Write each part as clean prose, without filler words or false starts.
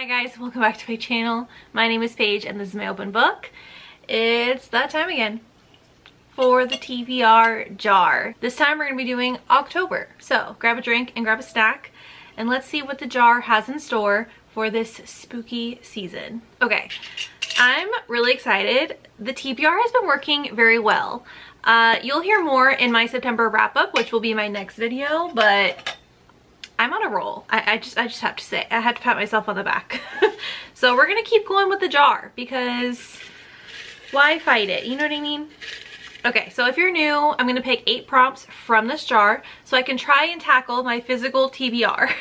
Hi guys, welcome back to my channel. My name is Paige and this is my open book. It's that time again for the TBR jar. This time we're going to be doing October. So grab a drink and grab a snack and let's see what the jar has in store for this spooky season. Okay, I'm really excited. The TBR has been working very well. You'll hear more in my September wrap up, which will be my next video, but I'm on a roll. I just have to say, I have to pat myself on the back. So we're gonna keep going with the jar because why fight it? You know what I mean? Okay, so if you're new, I'm gonna pick 8 prompts from this jar so I can try and tackle my physical TBR.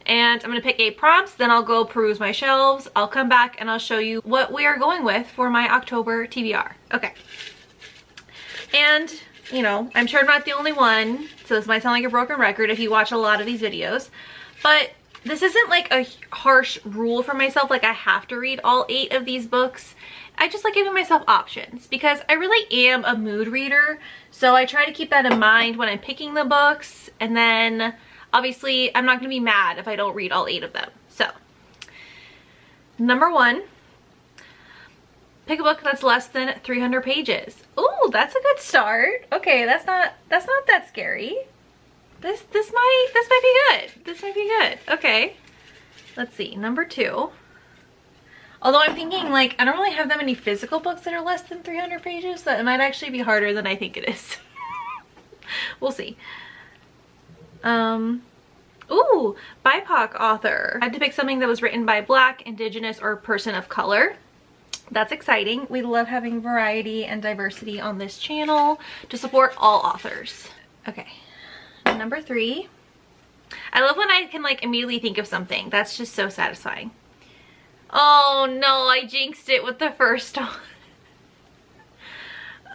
And I'm gonna pick 8 prompts, then I'll go peruse my shelves. I'll come back and I'll show you what we are going with for my October TBR. Okay. And you know, I'm sure I'm not the only one, so this might sound like a broken record if you watch a lot of these videos, but this isn't like a harsh rule for myself, like I have to read all 8 of these books. I just like giving myself options because I really am a mood reader, so I try to keep that in mind when I'm picking the books, and then obviously I'm not going to be mad if I don't read all 8 of them. So, number 1. Pick a book that's less than 300 pages. Ooh, that's a good start. Okay, that's not that scary. This might be good. This might be good. Okay. Let's see. Number 2. Although I'm thinking like I don't really have that many physical books that are less than 300 pages, so it might actually be harder than I think it is. We'll see. Ooh, BIPOC author. I had to pick something that was written by Black, Indigenous, or person of color. That's exciting. We love having variety and diversity on this channel to support all authors. Okay, number 3. I love when I can like immediately think of something. That's just so satisfying. Oh no, I jinxed it with the first one.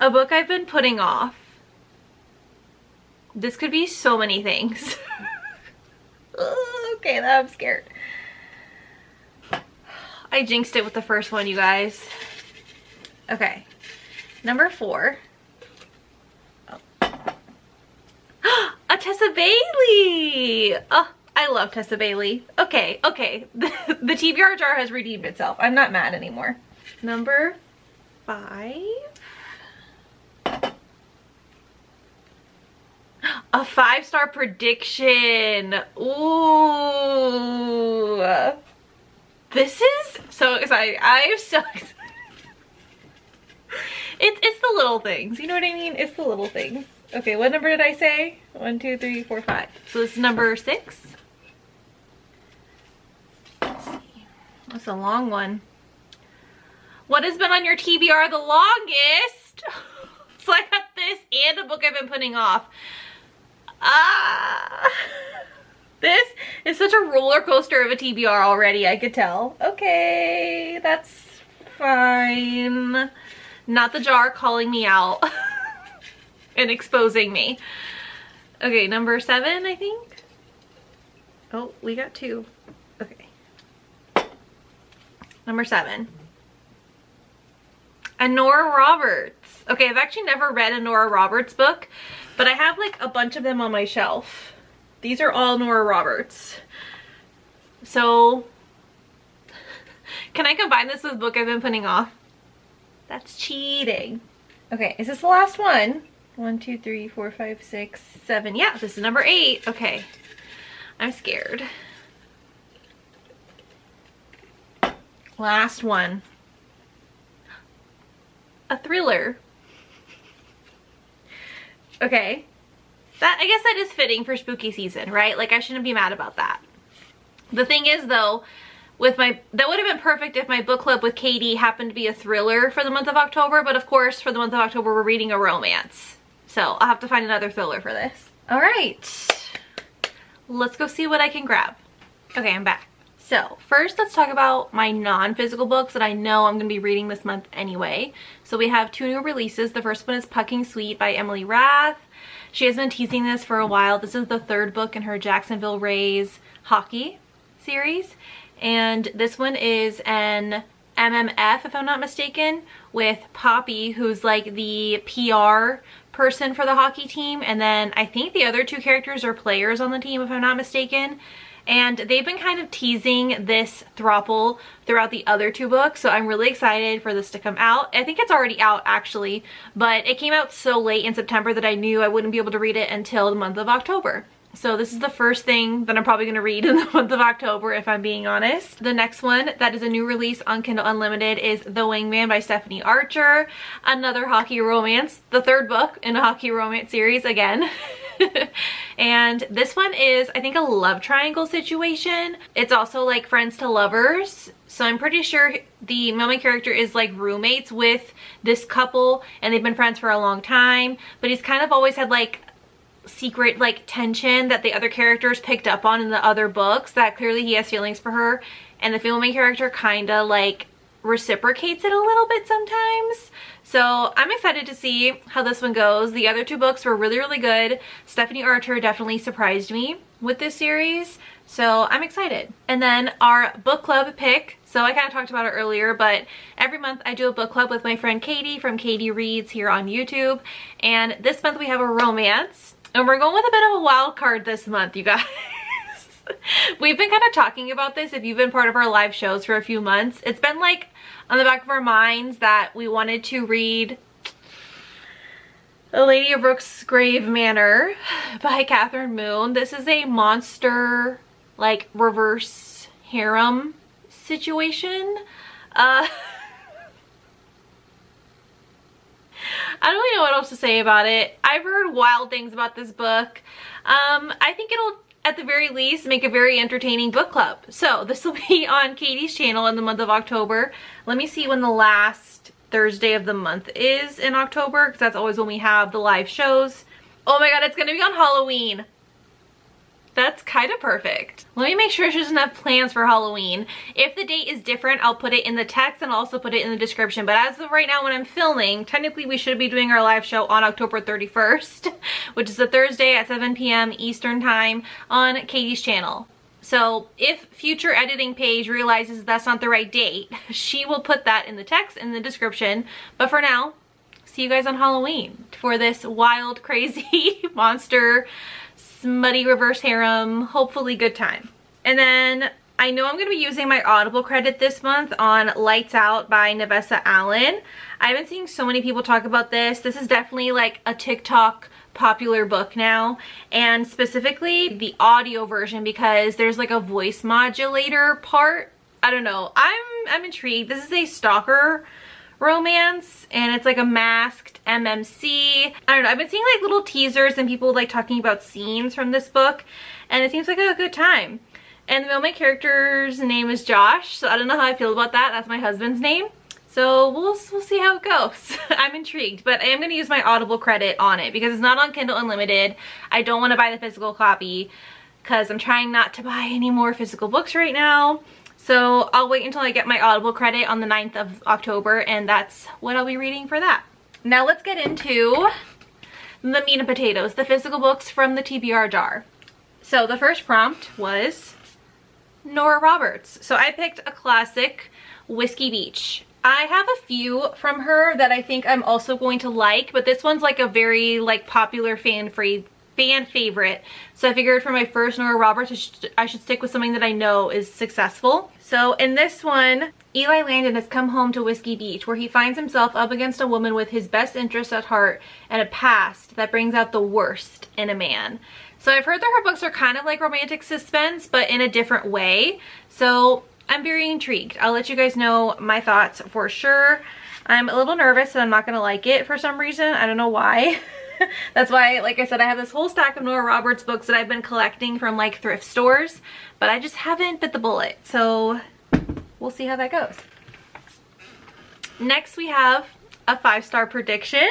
A book I've been putting off. This could be so many things. Okay, now I'm scared. I jinxed it with the first one, you guys. Okay, number 4. Oh. A Tessa Bailey! Oh, I love Tessa Bailey. Okay, the TBR jar has redeemed itself. I'm not mad anymore. Number 5. A 5-star prediction. Ooh. This is so exciting. I am so excited. It's the little things. You know what I mean? It's the little things. Okay, what number did I say? 1, 2, 3, 4, 5. So this is number 6. Let's see. That's a long one. What has been on your TBR the longest? So I got this and a book I've been putting off. This is such a roller coaster of a TBR already, I could tell. Okay, that's fine. Not the jar calling me out and exposing me. Okay, number 7, I think. Oh, we got 2. Okay. Number 7. A Nora Roberts. Okay, I've actually never read a Nora Roberts book, but I have like a bunch of them on my shelf. These are all Nora Roberts. So, can I combine this with a book I've been putting off? That's cheating. Okay, is this the last one? 1, 2, 3, 4, 5, 6, 7. Yeah, this is number 8. Okay, I'm scared. Last one. A thriller. Okay. I guess that is fitting for spooky season, right? Like I shouldn't be mad about that. The thing is though, that would have been perfect if my book club with Katie happened to be a thriller for the month of October, but of course for the month of October we're reading a romance. So I'll have to find another thriller for this. All right, let's go see what I can grab. Okay, I'm back. So first let's talk about my non-physical books that I know I'm gonna be reading this month anyway. So we have 2 new releases. The first one is Pucking Sweet by Emily Rath. She has been teasing this for a while. This is the 3rd book in her Jacksonville Rays hockey series. And this one is an MMF, if I'm not mistaken, with Poppy, who's like the PR person for the hockey team. And then I think the other 2 characters are players on the team, if I'm not mistaken. and they've been kind of teasing this throuple throughout the other two books, so I'm really excited for this to come out. I think it's already out actually, but it came out so late in September that I knew I wouldn't be able to read it until the month of October. So this is the first thing that I'm probably going to read in the month of October, if I'm being honest. The next one that is a new release on Kindle Unlimited is The Wingman by Stephanie Archer. Another hockey romance, the third book in a hockey romance series again. And this one is, I think, a love triangle situation. It's also like friends to lovers. So I'm pretty sure the main character is like roommates with this couple and they've been friends for a long time. But he's kind of always had like secret like tension that the other characters picked up on in the other books, that clearly he has feelings for her, and the female main character kind of like reciprocates it a little bit sometimes. So I'm excited to see how this one goes. The other two books were really good. Stephanie Archer definitely surprised me with this series, so I'm excited. And then our book club pick, so I kind of talked about it earlier, but every month I do a book club with my friend Katie from Katie Reads here on YouTube, and this month we have a romance. And we're going with a bit of a wild card this month, you guys. We've been kind of talking about this if you've been part of our live shows for a few months. It's been like on the back of our minds that we wanted to read The Lady of Brooksgrave Manor by Catherine Moon. This is a monster, like, reverse harem situation. I don't really know what else to say about it. I've heard wild things about this book. I think it'll, at the very least, make a very entertaining book club. So this will be on Katie's channel in the month of October. Let me see when the last Thursday of the month is in October, because that's always when we have the live shows. Oh my god, it's gonna be on Halloween. That's kind of perfect. Let me make sure she doesn't have plans for Halloween. If the date is different, I'll put it in the text and also put it in the description. But as of right now when I'm filming, technically we should be doing our live show on October 31st, which is a Thursday at 7 p.m. Eastern time on Katie's channel. So if future editing page realizes that's not the right date, she will put that in the text in the description. But for now, see you guys on Halloween for this wild, crazy monster smutty reverse harem, hopefully good time. And then I know I'm going to be using my Audible credit this month on Lights Out by Nevessa Allen. I've been seeing so many people talk about this. This is definitely like a TikTok popular book now, and specifically the audio version, because there's like a voice modulator part. I don't know. I'm intrigued. This is a stalker romance, and it's like a masked MMC. I don't know, I've been seeing like little teasers and people like talking about scenes from this book, and it seems like a good time. And the main character's name is Josh, so I don't know how I feel about that. That's my husband's name, so we'll see how it goes. I'm intrigued, but I am going to use my Audible credit on it because it's not on Kindle Unlimited. I don't want to buy the physical copy because I'm trying not to buy any more physical books right now. So I'll wait until I get my Audible credit on the 9th of October, and that's what I'll be reading for that. Now let's get into the meat and potatoes, the physical books from the TBR jar. So the first prompt was Nora Roberts. So I picked a classic, Whiskey Beach. I have a few from her that I think I'm also going to like, but this one's like a very like popular fan favorite. So I figured for my first Nora Roberts, I should stick with something that I know is successful. So in this one, Eli Landon has come home to Whiskey Beach, where he finds himself up against a woman with his best interests at heart and a past that brings out the worst in a man. So I've heard that her books are kind of like romantic suspense, but in a different way. So I'm very intrigued. I'll let you guys know my thoughts for sure. I'm a little nervous that I'm not going to like it for some reason. I don't know why. That's why, like I said, I have this whole stack of Nora Roberts books that I've been collecting from like thrift stores, but I just haven't bit the bullet. So we'll see how that goes. Next we have a 5-star prediction,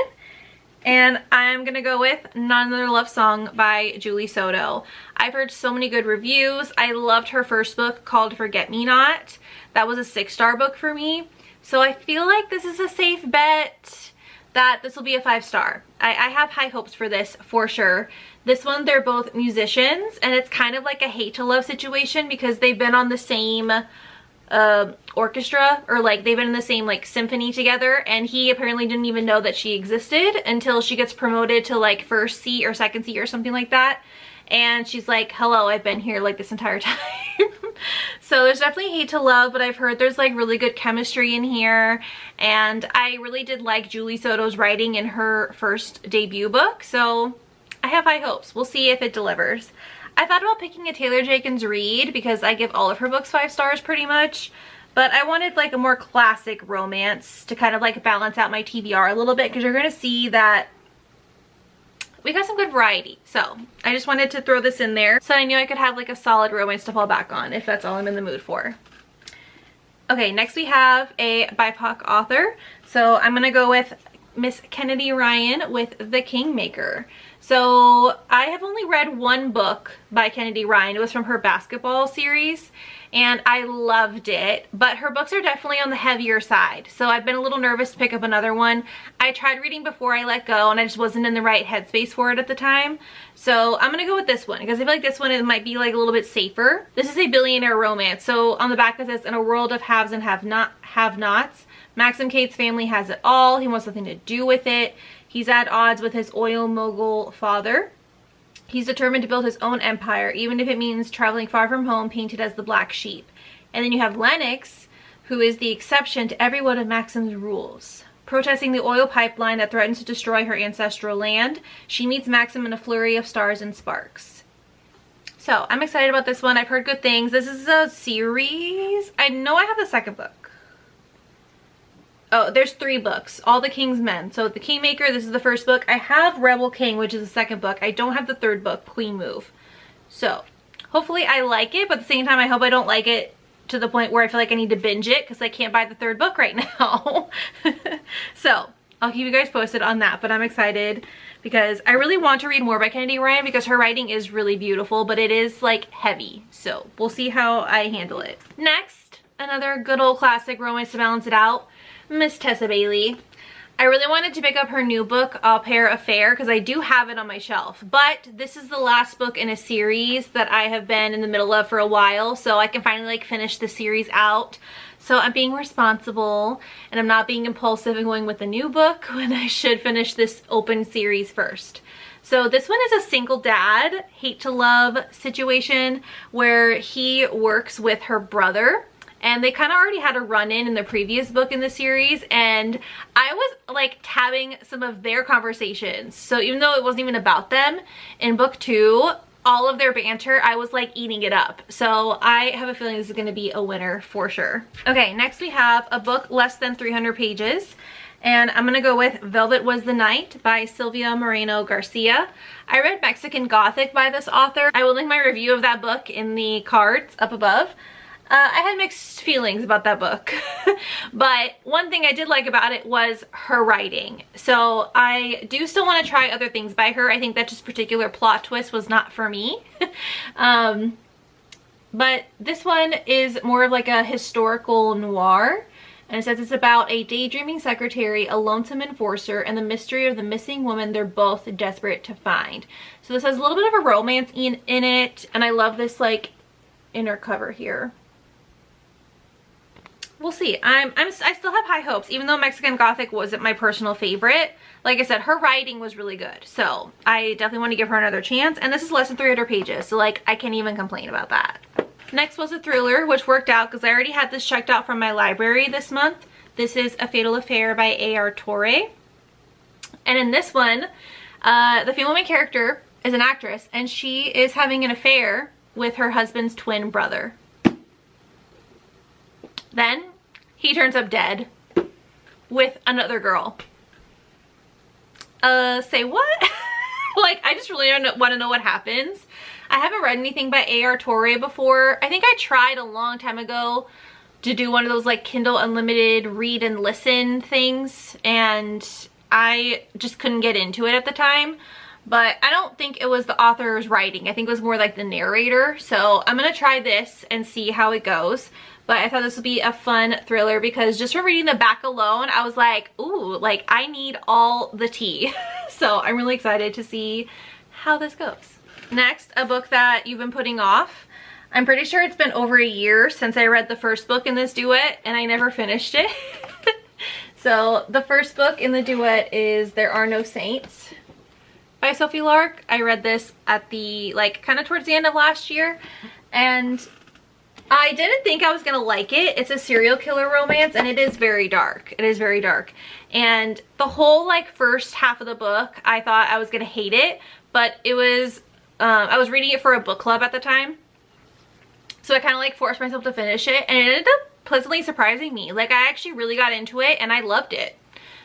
and I'm gonna go with Not Another Love Song by Julie Soto. I've heard so many good reviews. I loved her first book called Forget Me Not. That was a 6-star book for me. So I feel like this is a safe bet that this will be a 5-star. I have high hopes for this for sure. This one, they're both musicians, and it's kind of like a hate to love situation because they've been on the same orchestra, or like they've been in the same like symphony together, and he apparently didn't even know that she existed until she gets promoted to like first C or second C or something like that. and she's like, hello, I've been here like this entire time. So there's definitely hate to love, but I've heard there's like really good chemistry in here, and I really did like Julie Soto's writing in her first debut book, so I have high hopes. We'll see if it delivers. I thought about picking a Taylor Jenkins Reid because I give all of her books 5 stars pretty much, but I wanted like a more classic romance to kind of like balance out my TBR a little bit, because you're going to see that we got some good variety. So I just wanted to throw this in there so I knew I could have like a solid romance to fall back on if that's all I'm in the mood for. Okay, next we have a BIPOC author. So I'm going to go with Miss Kennedy Ryan with The Kingmaker. So I have only read one book by Kennedy Ryan. It was from her basketball series, and I loved it, but her books are definitely on the heavier side, so I've been a little nervous to pick up another one. I tried reading Before I Let Go, and I just wasn't in the right headspace for it at the time, so I'm gonna go with this one because I feel like this one, it might be like a little bit safer. This is a billionaire romance. So on the back it says, in a world of haves and have-nots, Maxim Cade's family has it all. He wants nothing to do with it. He's at odds with his oil mogul father. He's determined to build his own empire, even if it means traveling far from home, painted as the black sheep. And then you have Lennox, who is the exception to every one of Maxim's rules. Protesting the oil pipeline that threatens to destroy her ancestral land, she meets Maxim in a flurry of stars and sparks. So I'm excited about this one. I've heard good things. This is a series. I know I have the second book. Oh, there's 3 books. All the King's Men. So The Kingmaker, this is the first book. I have Rebel King, which is the second book. I don't have the third book, Queen Move. So hopefully I like it, but at the same time I hope I don't like it to the point where I feel like I need to binge it because I can't buy the third book right now. So I'll keep you guys posted on that, but I'm excited because I really want to read more by Kennedy Ryan because her writing is really beautiful, but it is like heavy. So we'll see how I handle it. Next, another good old classic romance to balance it out. Miss Tessa Bailey. I really wanted to pick up her new book, Au Pair Affair, because I do have it on my shelf. But this is the last book in a series that I have been in the middle of for a while, so I can finally like finish the series out. So I'm being responsible, and I'm not being impulsive and going with the new book when I should finish this open series first. So this one is a single dad, hate to love situation where he works with her brother. And they kind of already had a run-in in the previous book in the series, and I was like tabbing some of their conversations. So even though it wasn't even about them, in book 2, all of their banter, I was like eating it up. So I have a feeling this is going to be a winner for sure. Okay, next we have a book less than 300 pages. And I'm going to go with Velvet Was the Night by Silvia Moreno Garcia. I read Mexican Gothic by this author. I will link my review of that book in the cards up above. I had mixed feelings about that book, but one thing I did like about it was her writing. So I do still want to try other things by her. I think that just particular plot twist was not for me. But this one is more of like a historical noir. And it says it's about a daydreaming secretary, a lonesome enforcer, and the mystery of the missing woman they're both desperate to find. So this has a little bit of a romance in it, and I love this like inner cover here. We'll see. I still have high hopes, even though Mexican Gothic wasn't my personal favorite. Like I said, her writing was really good, so I definitely want to give her another chance. And this is less than 300 pages, so like I can't even complain about that. Next was a thriller, which worked out because I already had this checked out from my library this month. This is A Fatal Affair by A.R. Torre. And in this one, the female main character is an actress, and she is having an affair with her husband's twin brother. Then he turns up dead with another girl. Say what? Like, I just really want to know what happens. I haven't read anything by A.R. Torre before. I think I tried a long time ago to do one of those like Kindle Unlimited read and listen things, and I just couldn't get into it at the time. But I don't think it was the author's writing. I think it was more like the narrator. So I'm going to try this and see how it goes. But I thought this would be a fun thriller because just from reading the back alone, I was like, ooh, like I need all the tea. So I'm really excited to see how this goes. Next, a book that you've been putting off. I'm pretty sure it's been over a year since I read the first book in this duet and I never finished it. So the first book in the duet is There Are No Saints. by Sophie Lark. I read this at the, like, kind of towards the end of last year, and I didn't think I was gonna like it. It's a serial killer romance, and it is very dark. It is very dark. And the whole, like, first half of the book, I thought I was gonna hate it, but it was, I was reading it for a book club at the time, so I kind of, like, forced myself to finish it, and it ended up pleasantly surprising me. Like, I actually really got into it, and I loved it.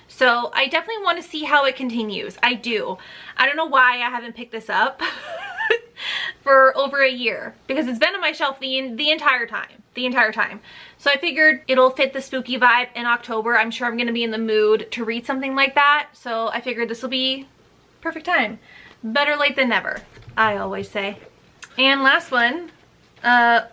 So I definitely want to see how it continues. I do. I don't know why I haven't picked this up for over a year, because it's been on my shelf the entire time. So I figured it'll fit the spooky vibe in October. I'm sure I'm going to be in the mood to read something like that. So I figured this will be perfect time. Better late than never, I always say. And last one, the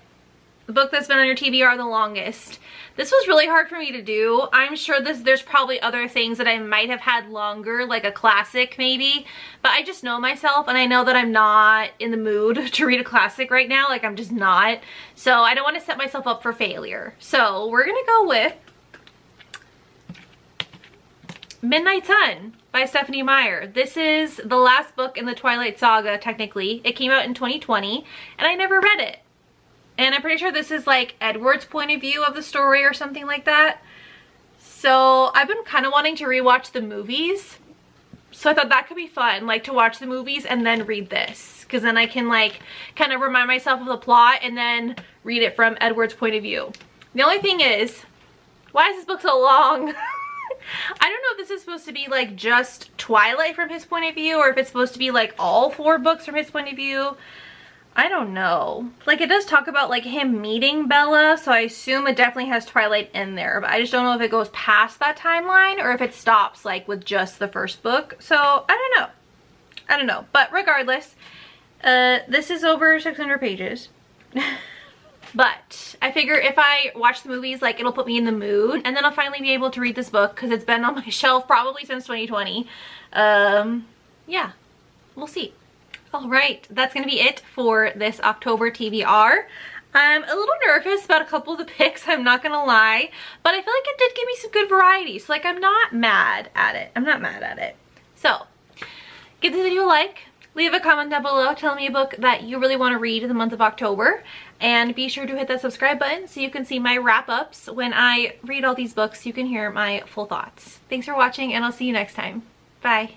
book that's been on your TBR the longest. This was really hard for me to do. I'm sure there's probably other things that I might have had longer, like a classic maybe, but I just know myself, and I know that I'm not in the mood to read a classic right now. Like, I'm just not. So I don't want to set myself up for failure. So we're gonna go with Midnight Sun by Stephanie Meyer. This is the last book in the Twilight Saga, technically. It came out in 2020, and I never read it. And I'm pretty sure this is like Edward's point of view of the story or something like that. So I've been kind of wanting to rewatch the movies. So I thought that could be fun, like to watch the movies and then read this. Because then I can like kind of remind myself of the plot and then read it from Edward's point of view. The only thing is, why is this book so long? I don't know if this is supposed to be like just Twilight from his point of view, or if it's supposed to be like all 4 books from his point of view. I don't know. Like, it does talk about like him meeting Bella, so I assume it definitely has Twilight in there, but I just don't know if it goes past that timeline or if it stops like with just the first book. So I don't know, but regardless, this is over 600 pages. But I figure if I watch the movies, like, it'll put me in the mood, and then I'll finally be able to read this book because it's been on my shelf probably since 2020. Yeah, we'll see. Alright, that's going to be it for this October TBR. I'm a little nervous about a couple of the picks, I'm not going to lie. But I feel like it did give me some good variety. So, like, I'm not mad at it. I'm not mad at it. So, give this video a like. Leave a comment down below telling me a book that you really want to read in the month of October. And be sure to hit that subscribe button so you can see my wrap-ups when I read all these books. You can hear my full thoughts. Thanks for watching, and I'll see you next time. Bye.